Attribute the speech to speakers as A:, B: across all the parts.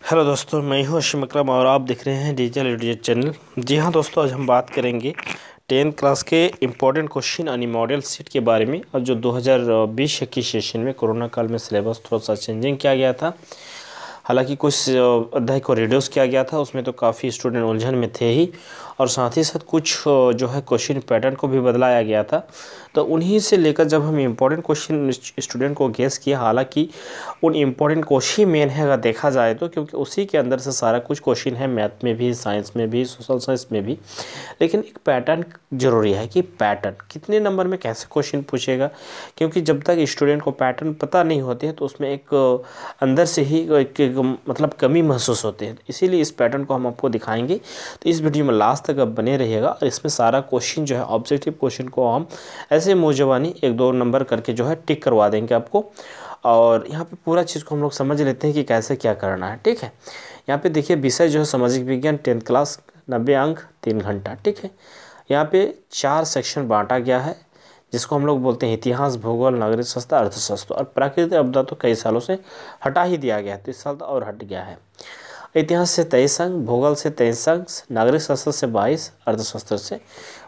A: Hello दोस्तों, मैं हूं अशीम अकरम और आप देख रहे हैं डिजिटल एजुकेशन चैनल। जी हां दोस्तों, आज हम बात करेंगे 10th क्लास के इम्पोर्टेंट क्वेश्चन यानी मॉडल सीट के बारे में। और जो 2020-21 सेशन में कोरोना काल में सिलेबस थोड़ा सा चेंजिंग किया गया था। हालांकि कुछ अध्याय को रिड्यूस किया गया था, उसमें तो काफ़ी स्टूडेंट उलझन में थे ही, और साथ ही साथ कुछ जो है क्वेश्चन पैटर्न को भी बदलाया गया था। तो उन्हीं से लेकर जब हम इम्पोर्टेंट क्वेश्चन स्टूडेंट को गेस किया, हालांकि उन इम्पोर्टेंट क्वेश्चन मेन है अगर देखा जाए तो, क्योंकि उसी के अंदर से सारा कुछ क्वेश्चन है, मैथ में भी, साइंस में भी, सोशल साइंस में भी। लेकिन एक पैटर्न ज़रूरी है कि पैटर्न कितने नंबर में कैसे क्वेश्चन पूछेगा, क्योंकि जब तक स्टूडेंट को पैटर्न पता नहीं होते हैं तो उसमें एक अंदर से ही एक मतलब कमी महसूस होती है। इसीलिए इस पैटर्न को हम आपको दिखाएंगे। तो इस वीडियो में लास्ट तक आप बने रहिएगा, और इसमें सारा क्वेश्चन जो है ऑब्जेक्टिव क्वेश्चन को हम ऐसे मौजवानी 1-2 नंबर करके जो है टिक करवा देंगे आपको। और यहाँ पे पूरा चीज़ को हम लोग समझ लेते हैं कि कैसे क्या करना है। ठीक है, यहाँ पे देखिए विषय जो है सामाजिक विज्ञान 10th क्लास, 90 अंक 3 घंटा। ठीक है, यहाँ पे 4 सेक्शन बांटा गया है, जिसको हम लोग बोलते हैं इतिहास, भूगोल, नागरिक शास्त्र, अर्थशास्त्र। और प्राकृतिक आपदा तो कई सालों से हटा ही दिया गया है, तो इस साल तो और हट गया है। इतिहास से 23 अंक, भूगोल से 23 अंक, नागरिक शास्त्र से 22, अर्थशास्त्र से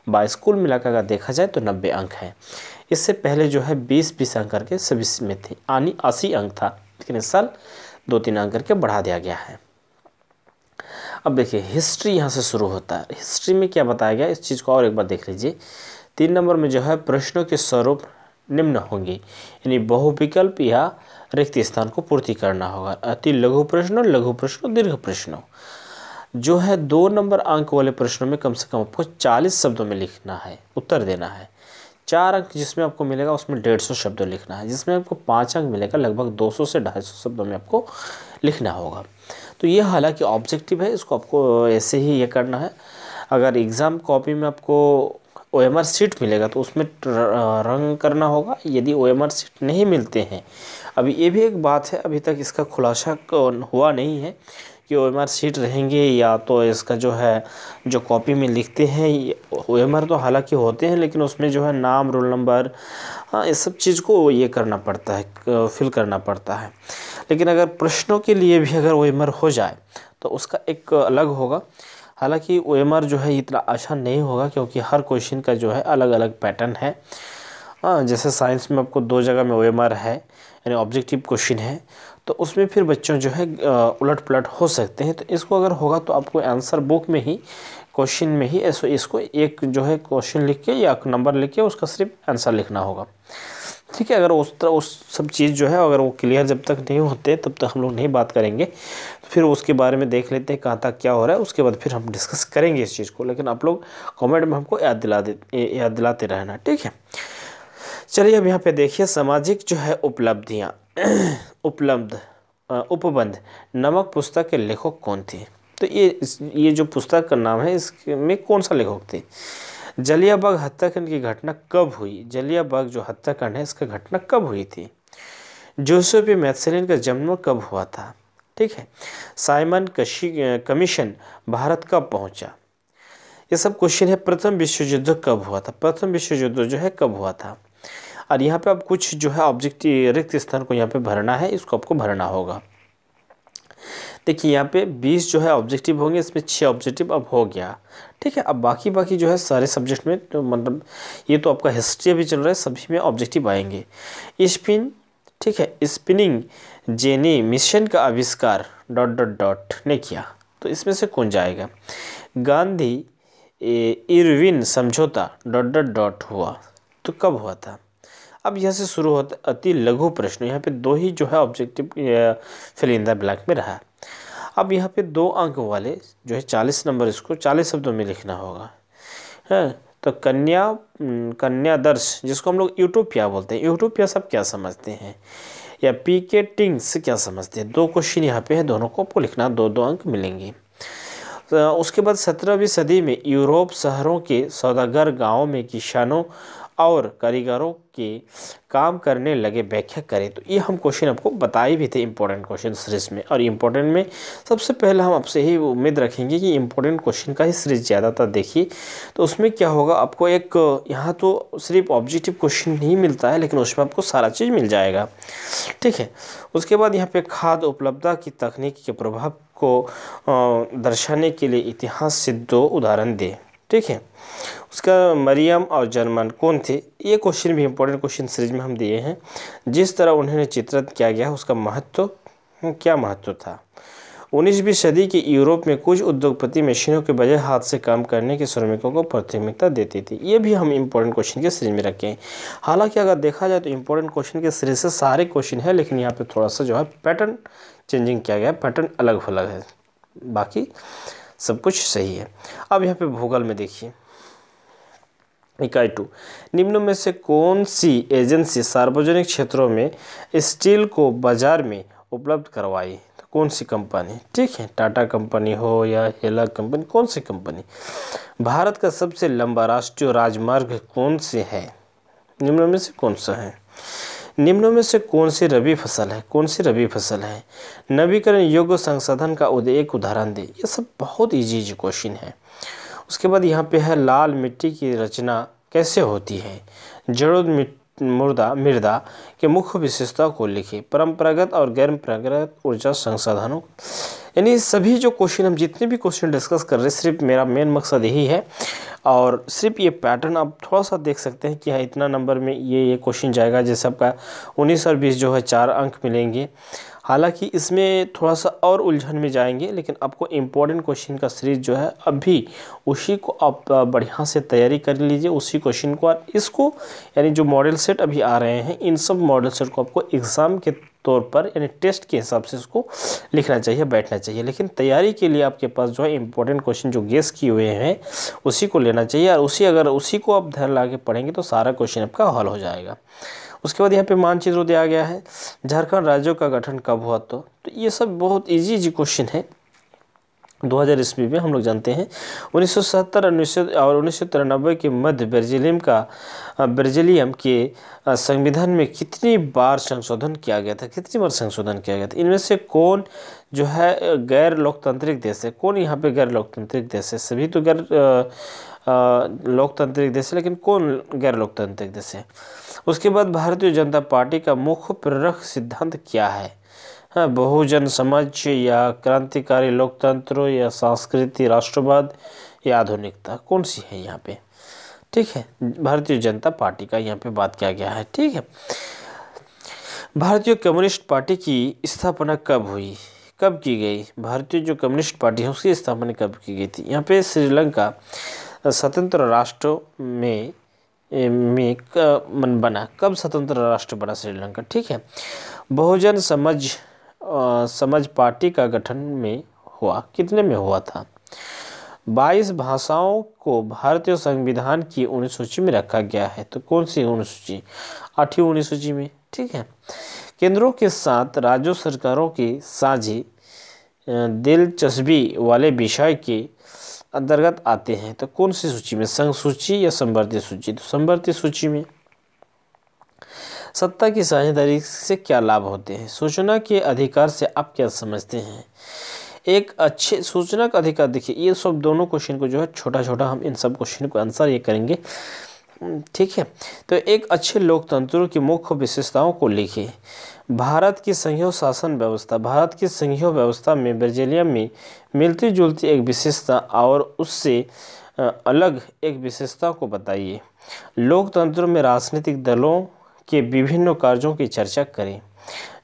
A: 22, कुल मिलाकर अगर देखा जाए तो 90 अंक है। इससे पहले जो है 20-20 अंक करके सभी में थे, यानी 80 अंक था, लेकिन इस साल 2-3 अंक करके बढ़ा दिया गया है। अब देखिए हिस्ट्री यहाँ से शुरू होता है। हिस्ट्री में क्या बताया गया, इस चीज़ को और एक बार देख लीजिए। 3 नंबर में जो है प्रश्नों के स्वरूप निम्न होंगे, यानी बहुविकल्प या रिक्त स्थान को पूर्ति करना होगा। अति लघु प्रश्न, लघु प्रश्न, दीर्घ प्रश्न। जो है 2 नंबर अंक वाले प्रश्नों में कम से कम आपको 40 शब्दों में लिखना है, उत्तर देना है। 4 अंक जिसमें आपको मिलेगा उसमें 150 शब्दों लिखना है। जिसमें आपको 5 अंक मिलेगा लगभग 200 से 250 शब्दों में आपको लिखना होगा। तो ये हालांकि ऑब्जेक्टिव है, इसको आपको ऐसे ही ये करना है। अगर एग्ज़ाम कॉपी में आपको OMR सीट मिलेगा तो उसमें रंग करना होगा। यदि OMR सीट नहीं मिलते हैं, अभी ये भी एक बात है, अभी तक इसका खुलासा हुआ नहीं है कि OMR सीट रहेंगे या तो इसका जो है जो कॉपी में लिखते हैं OMR तो हालांकि होते हैं, लेकिन उसमें जो है नाम, रोल नंबर, हाँ, इस सब चीज़ को ये करना पड़ता है, फिल करना पड़ता है। लेकिन अगर प्रश्नों के लिए भी अगर OMR हो जाए तो उसका एक अलग होगा। हालांकि OMR जो है इतना आसान नहीं होगा, क्योंकि हर क्वेश्चन का जो है अलग अलग पैटर्न है। हाँ, जैसे साइंस में आपको 2 जगह में OMR है, यानी ऑब्जेक्टिव क्वेश्चन है, तो उसमें फिर बच्चों जो है उलट पलट हो सकते हैं। तो इसको अगर होगा तो आपको आंसर बुक में ही, क्वेश्चन में ही इसको एक जो है क्वेश्चन लिख के या नंबर लिख के उसका सिर्फ आंसर लिखना होगा। ठीक है, अगर उस सब चीज़ जो है अगर वो क्लियर जब तक नहीं होते तब तक हम लोग नहीं बात करेंगे। तो फिर उसके बारे में देख लेते हैं कहाँ तक क्या हो रहा है, उसके बाद फिर हम डिस्कस करेंगे इस चीज़ को। लेकिन आप लोग कमेंट में हमको याद दिलाते रहना। ठीक है, चलिए अब यहाँ पे देखिए सामाजिक जो है उपलब्धियाँ उपबंध नामक पुस्तक के लेखक कौन थे। तो ये जो पुस्तक का नाम है, इसमें कौन सा लेखक थे। जलियांवाला हत्याकांड की घटना कब हुई, जलियांवाला जो हत्याकांड है इसका घटना कब हुई थी। जोसेफ मैथ्यूसन का जन्म कब हुआ था। ठीक है, साइमन कमीशन भारत कब पहुंचा। ये सब क्वेश्चन है। प्रथम विश्व युद्ध कब हुआ था, प्रथम विश्व युद्ध जो है कब हुआ था। और यहाँ पे आप कुछ जो है ऑब्जेक्टिव रिक्त स्थान को यहाँ पे भरना है, इसको आपको भरना होगा। देखिए यहाँ पे 20 जो है ऑब्जेक्टिव होंगे, इसमें 6 ऑब्जेक्टिव अब हो गया। ठीक है, अब बाकी जो है सारे सब्जेक्ट में, तो मतलब ये तो आपका हिस्ट्री अभी चल रहा है, सभी में ऑब्जेक्टिव आएंगे। स्पिन, ठीक है, स्पिनिंग जेनी मिशन का आविष्कार ... ने किया, तो इसमें से कौन जाएगा। गांधी इरविन समझौता ... हुआ, तो कब हुआ था। अब यहाँ से शुरू होता है अति लघु प्रश्न। यहाँ पे 2 ही जो है objective fill in the blank में रहा। अब यहाँ पे 2 अंक वाले जो है 40 नंबर, इसको 40 शब्दों में लिखना होगा। हाँ, तो कन्यादर्श जिसको हम लोग यूटोपिया बोलते हैं, यूटोपिया सब क्या समझते हैं, या पिकेटिंग्स क्या समझते हैं। 2 क्वेश्चन यहाँ पे है, दोनों को आपको लिखना, 2-2 अंक मिलेंगे। तो उसके बाद 17वीं सदी में यूरोप शहरों के सौदागर गाँवों में किसानों और कारीगरों के काम करने लगे, व्याख्या करें। तो ये हम क्वेश्चन आपको बताए भी थे इंपॉर्टेंट क्वेश्चन सीरीज में, और इम्पोर्टेंट में सबसे पहले हम आपसे ही उम्मीद रखेंगे कि इंपॉर्टेंट क्वेश्चन का ही सीरीज ज़्यादातर देखिए। तो उसमें क्या होगा, आपको एक यहाँ तो सिर्फ ऑब्जेक्टिव क्वेश्चन नहीं मिलता है, लेकिन उसमें आपको सारा चीज़ मिल जाएगा, ठीक है। उसके बाद यहाँ पे खाद्य उपलब्धता की तकनीक के प्रभाव को दर्शाने के लिए इतिहास से 2 उदाहरण दें, ठीक है। उसका मरियम और जर्मन कौन थे, ये क्वेश्चन भी इंपॉर्टेंट क्वेश्चन सीरीज में हम दिए हैं। जिस तरह उन्हें चित्रित किया गया उसका महत्व क्या महत्व था। 19वीं सदी के यूरोप में कुछ उद्योगपति मशीनों के बजाय हाथ से काम करने के श्रमिकों को प्राथमिकता देते थे। ये भी हम इंपॉर्टेंट क्वेश्चन के सीरीज में रखे हैं। हालांकि अगर देखा जाए तो इंपॉर्टेंट क्वेश्चन के सीरीज से सारे क्वेश्चन है, लेकिन यहाँ पे थोड़ा सा जो है पैटर्न चेंजिंग किया गया, पैटर्न अलग अलग है, बाकी सब कुछ सही है। अब यहाँ पे भूगोल में देखिए, इकाई 2, निम्न में से कौन सी एजेंसी सार्वजनिक क्षेत्रों में स्टील को बाजार में उपलब्ध करवाई। तो कौन सी कंपनी, ठीक है, टाटा कंपनी हो या हेला कंपनी, कौन सी कंपनी। भारत का सबसे लंबा राष्ट्रीय राजमार्ग कौन से है, निम्न में से कौन सा है। निम्न में से कौन सी रबी फसल है, कौन सी रबी फसल है। नवीकरण योग्य संसाधन का एक उदाहरण दे। ये सब बहुत इजी क्वेश्चन है। उसके बाद यहाँ पे है लाल मिट्टी की रचना कैसे होती है। जड़ोद मृदा के मुख्य विशेषताओं को लिखिए। परंपरागत और गैर परंपरागत ऊर्जा संसाधनों, यानी सभी जो क्वेश्चन हम जितने भी क्वेश्चन डिस्कस कर रहे हैं, सिर्फ मेरा मेन मकसद यही है। और सिर्फ ये पैटर्न आप थोड़ा सा देख सकते हैं कि हाँ इतना नंबर में ये क्वेश्चन जाएगा, जैसे आपका 19 और 20 जो है 4 अंक मिलेंगे। हालांकि इसमें थोड़ा सा और उलझन में जाएंगे, लेकिन आपको इम्पोर्टेंट क्वेश्चन का सीरीज जो है अभी उसी को आप बढ़िया से तैयारी कर लीजिए, उसी क्वेश्चन को। और इसको यानी जो मॉडल सेट अभी आ रहे हैं, इन सब मॉडल सेट को आपको एग्ज़ाम के तौर पर यानी टेस्ट के हिसाब से इसको लिखना चाहिए, बैठना चाहिए। लेकिन तैयारी के लिए आपके पास जो है इंपॉर्टेंट क्वेश्चन जो गेस किए हुए हैं उसी को लेना चाहिए, और अगर उसी को आप ध्यान ला के पढ़ेंगे तो सारा क्वेश्चन आपका हल हो जाएगा। उसके बाद यहाँ पे मानचित्र दिया गया है, झारखंड राज्यों का गठन कब हुआ। तो ये सब बहुत इजी क्वेश्चन है। 2000 ईस्वी में हम लोग जानते हैं 1970 और 1993 के मध्य बेल्जियम के संविधान में कितनी बार संशोधन किया गया था, कितनी बार संशोधन किया गया था। इनमें से कौन जो है गैर लोकतांत्रिक देश है, कौन यहाँ पे गैर लोकतांत्रिक देश है। सभी तो गैर लोकतांत्रिक देश है, लेकिन कौन गैर लोकतांत्रिक देश है। उसके बाद भारतीय जनता पार्टी का मुख्य प्रेरक सिद्धांत क्या है। हाँ, बहुजन समाज या क्रांतिकारी लोकतंत्र या सांस्कृतिक राष्ट्रवाद या आधुनिकता, कौन सी है यहाँ पे, ठीक है। भारतीय जनता पार्टी का यहाँ पे बात किया गया है, ठीक है। भारतीय कम्युनिस्ट पार्टी की स्थापना कब हुई, कब की गई। भारतीय जो कम्युनिस्ट पार्टी है उसकी स्थापना कब की गई थी। यहाँ पे श्रीलंका स्वतंत्र राष्ट्र में बना, कब स्वतंत्र राष्ट्र बना श्रीलंका, ठीक है। बहुजन समाज पार्टी का गठन में हुआ, कितने में हुआ था। 22 भाषाओं को भारतीय संविधान की अनुसूची में रखा गया है। तो कौन सी अनुसूची, 8वीं अनुसूची में, ठीक है। केंद्रों के साथ राज्य सरकारों की साझी दिलचस्पी वाले विषय के अंतर्गत आते हैं। तो कौन सी सूची में, संघ सूची या संवर्धित सूची। तो संवर्धित सूची में। सत्ता की साझेदारी से क्या लाभ होते हैं। सूचना के अधिकार से आप क्या समझते हैं। एक अच्छे सूचना का अधिकार, देखिए ये सब दोनों क्वेश्चन को जो है छोटा छोटा हम इन सब क्वेश्चन को आंसर ये करेंगे, ठीक है। तो एक अच्छे लोकतंत्र की मुख्य विशेषताओं को लिखिए। भारत की संघीय शासन व्यवस्था, भारत की संघीय व्यवस्था में बेल्जियम में मिलती जुलती एक विशेषता और उससे अलग एक विशेषता को बताइए। लोकतंत्र में राजनीतिक दलों के विभिन्न कार्यों की चर्चा करें।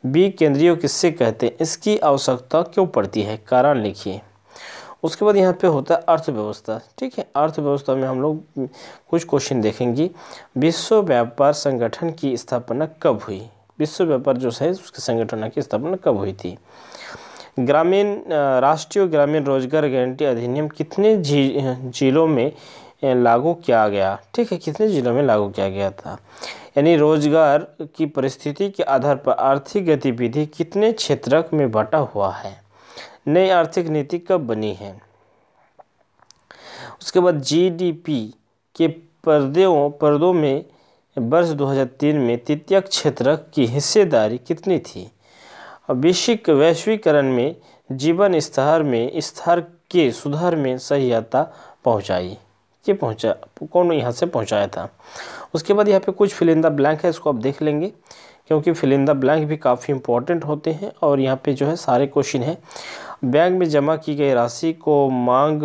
A: बी केंद्रीय किससे कहते हैं, इसकी आवश्यकता क्यों पड़ती है, कारण लिखिए। उसके बाद यहाँ पे होता है अर्थव्यवस्था, ठीक है। अर्थव्यवस्था में हम लोग कुछ क्वेश्चन देखेंगे। विश्व व्यापार संगठन की स्थापना कब हुई, विश्व व्यापार जो है उसके संगठन की स्थापना कब हुई थी। राष्ट्रीय ग्रामीण रोजगार गारंटी अधिनियम कितने जिलों में लागू किया गया, ठीक है, कितने जिलों में लागू किया गया था। यानी रोजगार की परिस्थिति के आधार पर आर्थिक गतिविधि कितने क्षेत्रक में बटा हुआ है। नई आर्थिक नीति कब बनी है। उसके बाद जीडीपी के पर्दों में वर्ष 2003 में तृतीयक क्षेत्रक की हिस्सेदारी कितनी थी। वैश्वीकरण में जीवन स्तर के सुधार में सहायता पहुंचाई। कौन यहाँ से पहुंचाया था। उसके बाद यहाँ पे कुछ फिल इन द ब्लैंक है, इसको आप देख लेंगे क्योंकि फिल इन द ब्लैंक भी काफ़ी इंपॉर्टेंट होते हैं और यहाँ पे जो है सारे क्वेश्चन हैं। बैंक में जमा की गई राशि को मांग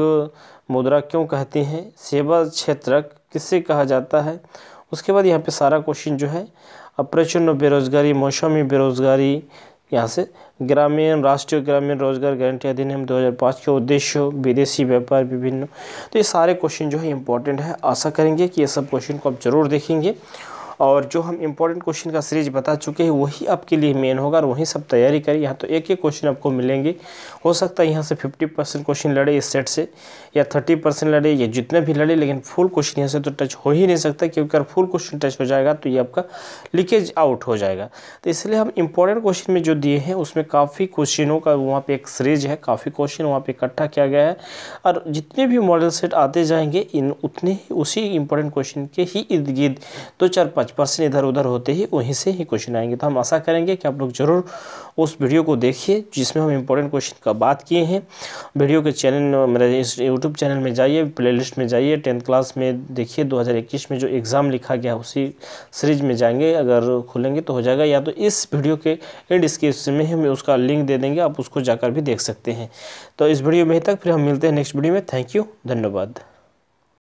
A: मुद्रा क्यों कहते हैं। सेवा क्षेत्रक किससे कहा जाता है। उसके बाद यहाँ पे सारा क्वेश्चन जो है अप्रचुर बेरोजगारी, मौसमी बेरोजगारी, यहाँ से राष्ट्रीय ग्रामीण रोजगार गारंटी अधिनियम 2005 के उद्देश्य, विदेशी व्यापार विभिन्न। तो ये सारे क्वेश्चन जो है इंपॉर्टेंट है। आशा करेंगे कि ये सब क्वेश्चन को आप जरूर देखेंगे और जो हम इंपॉर्टेंट क्वेश्चन का सीरीज बता चुके हैं वही आपके लिए मेन होगा और वही सब तैयारी करें। यहाँ तो एक एक क्वेश्चन आपको मिलेंगे। हो सकता है यहाँ से 50% क्वेश्चन लड़े इस सेट से या 30% लड़े या जितने भी लड़े, लेकिन फुल क्वेश्चन यहाँ से तो टच हो ही नहीं सकता क्योंकि अगर फुल क्वेश्चन टच हो जाएगा तो ये आपका लीकेज आउट हो जाएगा। तो इसलिए हम इंपॉर्टेंट क्वेश्चन में जो दिए हैं उसमें काफ़ी क्वेश्चनों का वहाँ पे एक सीरीज है, काफ़ी क्वेश्चन वहाँ पे इकट्ठा किया गया है और जितने भी मॉडल सेट आते जाएंगे उतने ही उसी इंपॉर्टेंट क्वेश्चन के ही इर्द गिर्द 2-4-5% इधर उधर होते ही वहीं से ही क्वेश्चन आएंगे। तो हम आशा करेंगे कि आप लोग जरूर उस वीडियो को देखिए जिसमें हम इंपॉर्टेंट क्वेश्चन का बात किए हैं। वीडियो के चैनल मेरे इस यूट्यूब चैनल में जाइए, प्लेलिस्ट में जाइए, 10th क्लास में देखिए 2021 में जो एग्ज़ाम लिखा गया उसी सीरीज में जाएंगे। अगर खुलेंगे तो हो जाएगा, या तो इस वीडियो के एंड डिस्क्रिप्शन में हम उसका लिंक दे देंगे, आप उसको जाकर भी देख सकते हैं। तो इस वीडियो में तक फिर हम मिलते हैं नेक्स्ट वीडियो में। थैंक यू, धन्यवाद।